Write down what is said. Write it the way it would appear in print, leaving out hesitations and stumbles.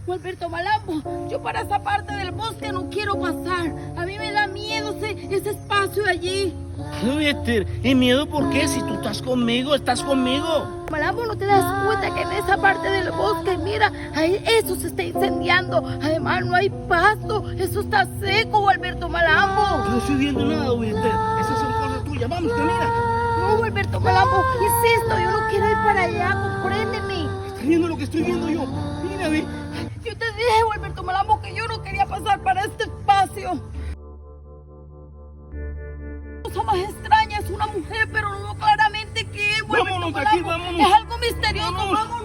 Gualberto Malambo, yo para esa parte del bosque no quiero pasar. A mí me da miedo ese espacio allí. Oye, Esther, ¿y miedo por qué? Si tú estás conmigo, Malambo, ¿no te das cuenta que en esa parte del bosque, mira, ahí eso se está incendiando? Además, no hay pasto, eso está seco, Gualberto Malambo. No estoy viendo nada, oye, Esther. Esas son cosas tuyas. Vamos, camina. No, Gualberto Malambo, insisto, yo no quiero ir para allá, compréndeme. ¿Estás viendo lo que estoy viendo yo? Mírame. Yo te dije, Gualberto Malambo, que yo no quería pasar para este espacio. Cosa más extraña, es una mujer, pero no claramente qué es. Vámonos de aquí, vámonos. Es algo misterioso, Vámonos. vámonos.